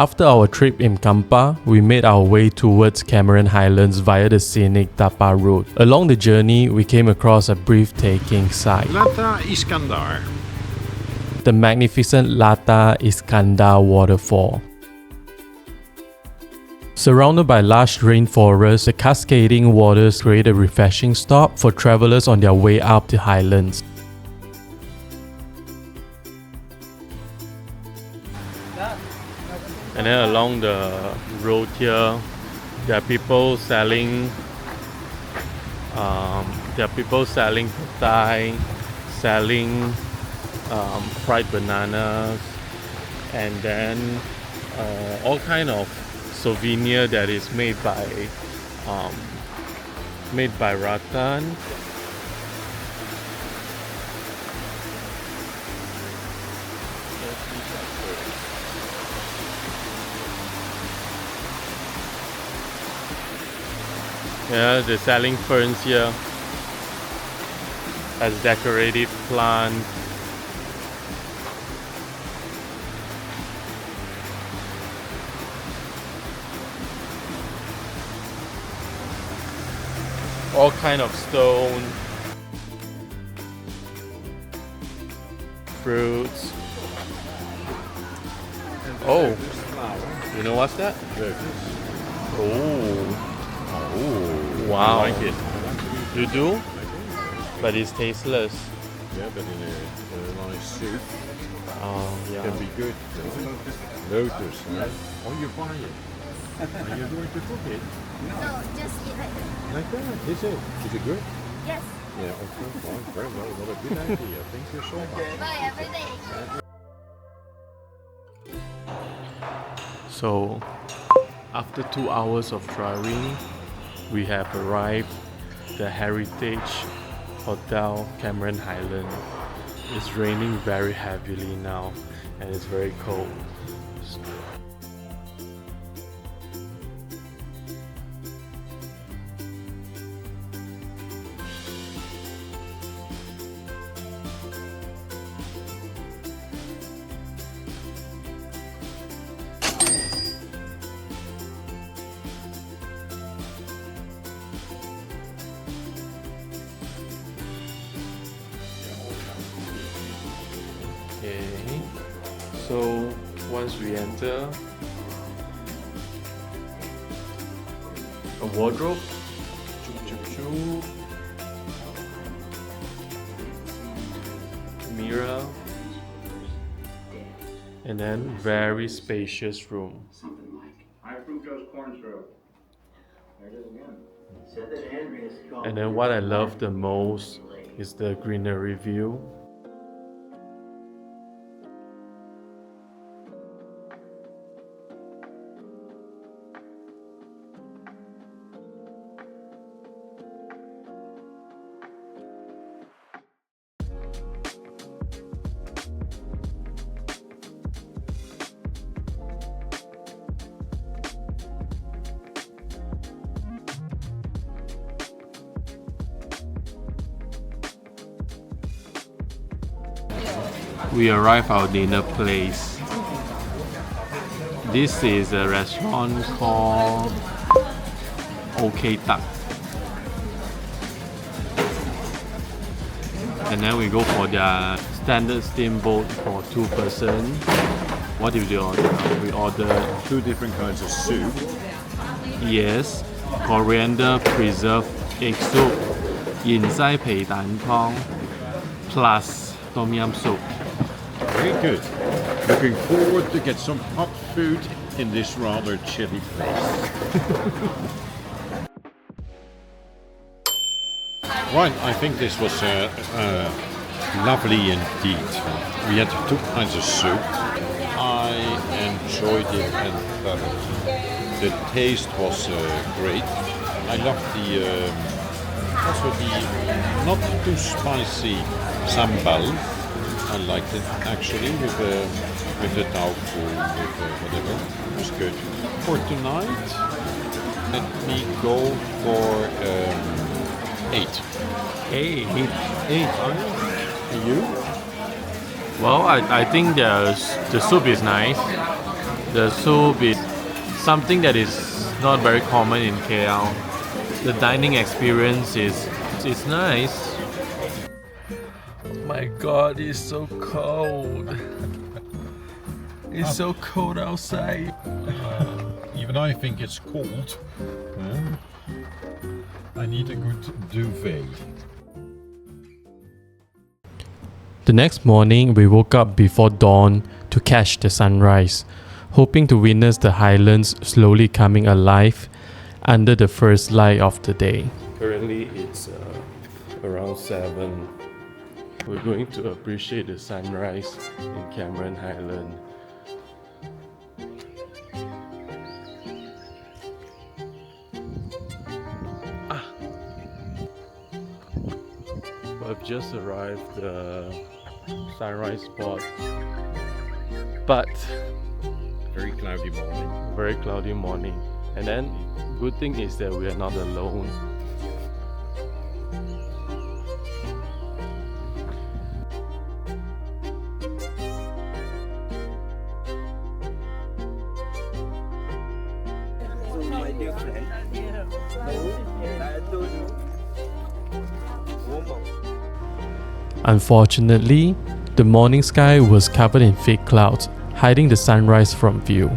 After our trip in Kampar, we made our way towards Cameron Highlands via the scenic Tapah route. Along the journey, we came across a breathtaking sight. Lata Iskandar. The magnificent Lata Iskandar waterfall. Surrounded by lush rainforest, the cascading waters create a refreshing stop for travelers on their way up the highlands. And then along the road here, there are people selling Thai, selling fried bananas, and then all kind of souvenir that is made by rattan. Yeah, they're selling ferns here as decorative plants. All kind of stone, fruits. Oh, you know what's that? Oh. Oh, wow. I like it. You do? But it's tasteless. Yeah, but in a nice soup, Yeah. can be good. Lotus, right? Oh, you buy it. Are you going to cook it? No, just eat like that. Like that? Is it? Is it good? Yes. Yeah, okay, fine. Very well. What a good idea. Thank you so much. Bye, every day. So, after 2 hours of driving, we have arrived the Heritage Hotel Cameron Highlands. It's raining very heavily now and it's very cold. Okay, so once we enter, a wardrobe, mirror, and then very spacious room. High fructose corn syrup. There it is again. And then what I love the most is the greenery view. We arrived our dinner place. This is a restaurant called OK Tak. And then we go for their standard steamboat for 2 person. What did we order? We ordered 2 different kinds of soup. yes, coriander preserved egg soup, yin sai pei dan tong, plus tom yum soup. Very good. Looking forward to get some hot food in this rather chilly place. Right, I think this was lovely indeed. We had 2 kinds of soup. I enjoyed it and thoroughly. The taste was great. I loved also the not too spicy sambal. I liked it actually with the tofu, with whatever. It was good. For tonight, let me go for 8. 8. 8, And you? Well, I think the soup is nice. The soup is something that is not very common in KL. The dining experience is nice. My God, it's so cold. It's so cold outside. Even I think it's cold. I need a good duvet. The next morning, we woke up before dawn to catch the sunrise, hoping to witness the highlands slowly coming alive under the first light of the day. Currently, it's around 7. We're going to appreciate the sunrise in Cameron Highlands. I've just arrived the sunrise spot, but Very cloudy morning. very cloudy morning. And then good thing is that we are not alone. Unfortunately, the morning sky was covered in thick clouds, hiding the sunrise from view.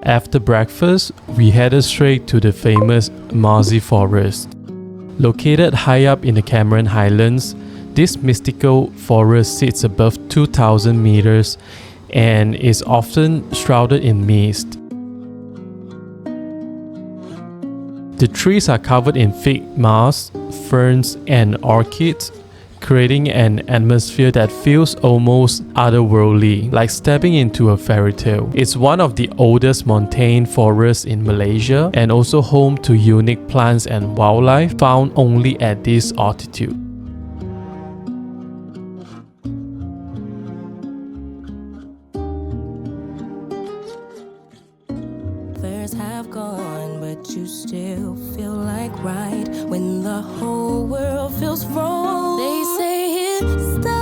After breakfast, we headed straight to the famous Mossy Forest. Located high up in the Cameron Highlands, this mystical forest sits above 2,000 meters and is often shrouded in mist. The trees are covered in thick moss, ferns, and orchids, creating an atmosphere that feels almost otherworldly, like stepping into a fairy tale. It's one of the oldest montane forests in Malaysia and also home to unique plants and wildlife found only at this altitude. Years have gone, but you still feel like right when the whole world feels wrong. They say history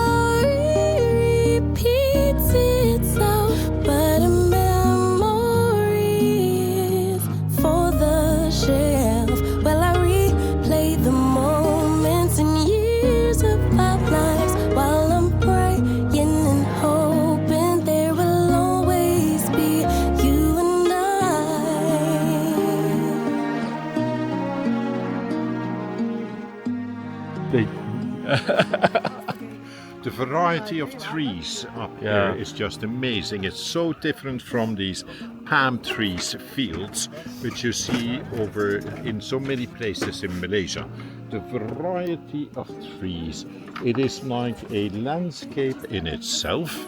repeats itself, but a memory is for the shelf. Well, I replay the moments and years of our lives while I'm praying and hoping there will always be you and The variety of trees up here is just amazing. It's so different from these palm trees fields which you see over in so many places in Malaysia. The variety of trees, it is like a landscape in itself.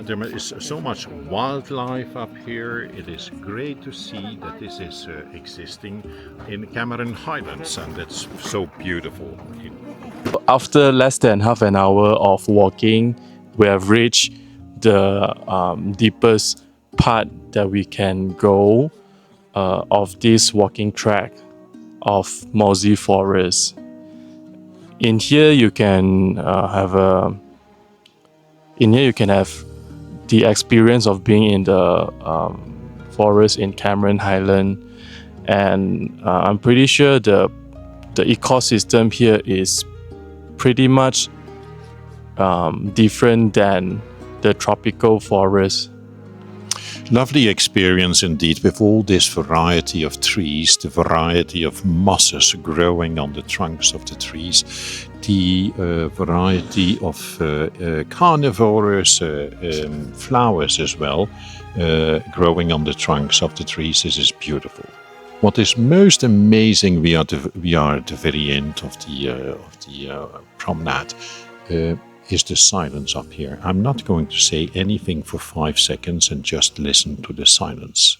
There is so much wildlife up here. It is great to see that this is existing in Cameron Highlands, and that's so beautiful. After less than half an hour of walking, we have reached the deepest part that we can go of this walking track of Mossy Forest. In here, you can have the experience of being in the forest in Cameron Highland, and I'm pretty sure the ecosystem here is pretty much different than the tropical forest. Lovely experience indeed, with all this variety of trees, the variety of mosses growing on the trunks of the trees, the variety of carnivorous flowers as well, growing on the trunks of the trees. This is beautiful. What is most amazing, we are at the very end of the promenade, is the silence up here. I'm not going to say anything for 5 seconds and just listen to the silence.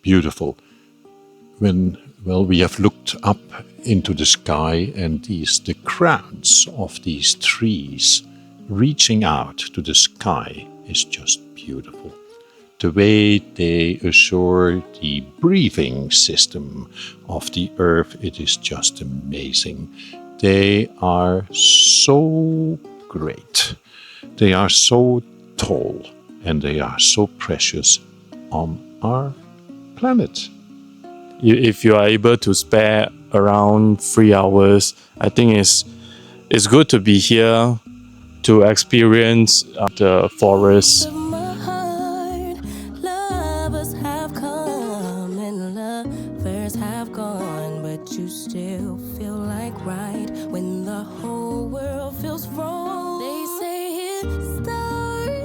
Beautiful. We have looked up into the sky, and the crowds of these trees reaching out to the sky is just beautiful. the way they assure the breathing system of the earth, it is just amazing. They are so great. They are so tall and they are so precious on our planet. If you are able to spare around 3 hours, I think it's good to be here to experience the forest. Of my heart, lovers have come and lovers have gone, but you still feel like right when the whole world feels wrong. They say history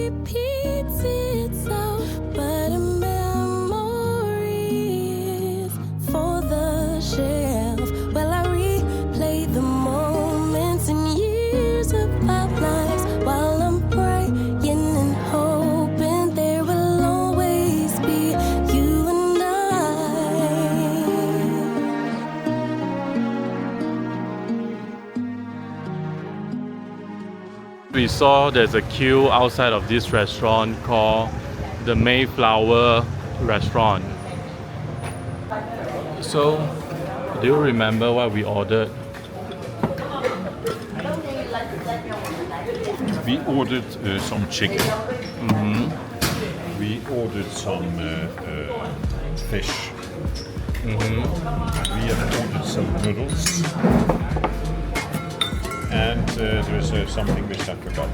repeats itself, but a memory is for the shelf. Well, I replay the moments and years of our lives while I'm praying and hoping there will always be you and I. We saw there's a queue outside of this restaurant called the Mayflower Restaurant. So, do you remember what we ordered? We ordered some chicken. We ordered some fish. We have ordered some noodles. And there's something which I forgot.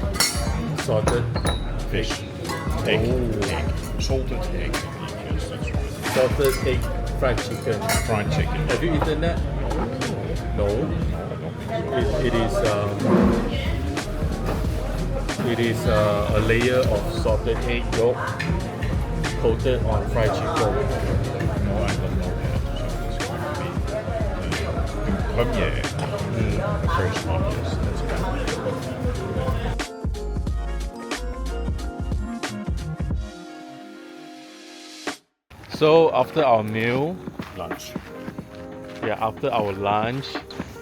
Salted Fish. Egg. Salted egg. Yes, that's right. salted egg fried chicken. Fried chicken. Have you eaten that? No. No, I don't think so. It is a layer of salted egg yolk coated on fried chicken. No, I don't know that. So it's going to be premiere. The first one, yes. That's right. So after our meal, Lunch. after our lunch,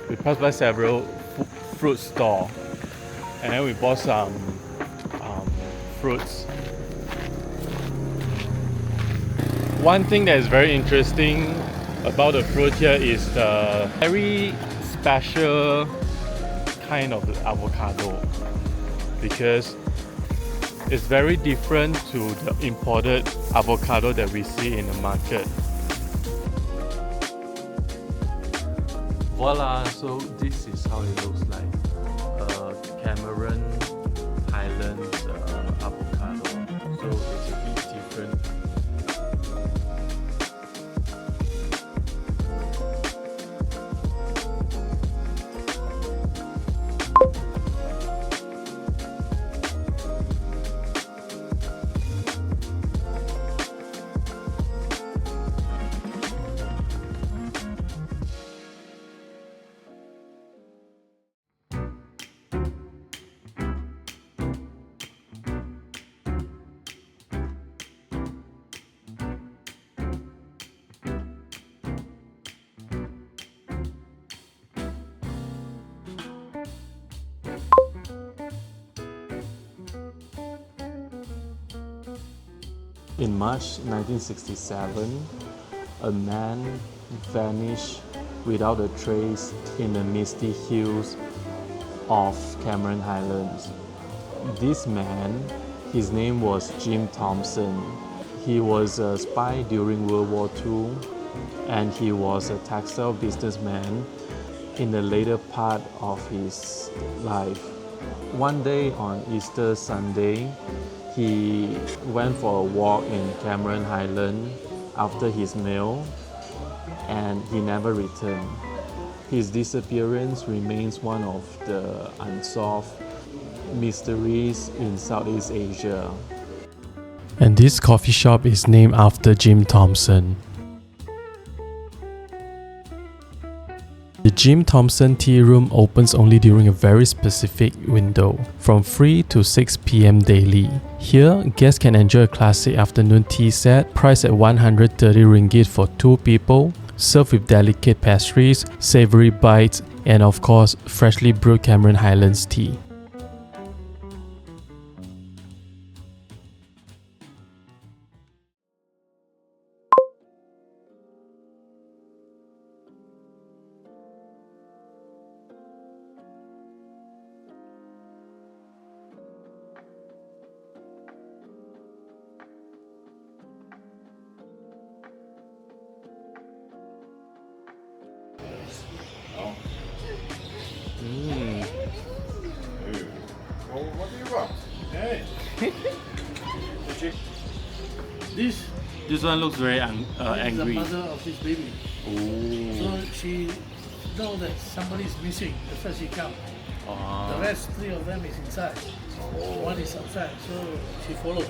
we passed by several fruit stores, and then we bought some fruits. One thing that is very interesting about the fruit here is the very special kind of avocado, because it's very different to the imported avocado that we see in the market. Voila, so this is how it looks like. Cameron Highlands avocado. So it's a bit different. In March 1967, a man vanished without a trace in the misty hills of Cameron Highlands. This man, his name was Jim Thompson. He was a spy during World War II, and he was a textile businessman in the later part of his life. One day on Easter Sunday, he went for a walk in Cameron Highlands after his meal, and he never returned. His disappearance remains one of the unsolved mysteries in Southeast Asia. And this coffee shop is named after Jim Thompson. The Jim Thompson Tea Room opens only during a very specific window, from 3 to 6 p.m. daily. Here, guests can enjoy a classic afternoon tea set priced at 130 ringgit for 2 people, served with delicate pastries, savory bites, and of course, freshly brewed Cameron Highlands tea. This one looks very angry. This is the mother of this baby. Oh. So she know that somebody is missing. That's why she come. The rest, 3 of them is inside. One is outside, so she follow.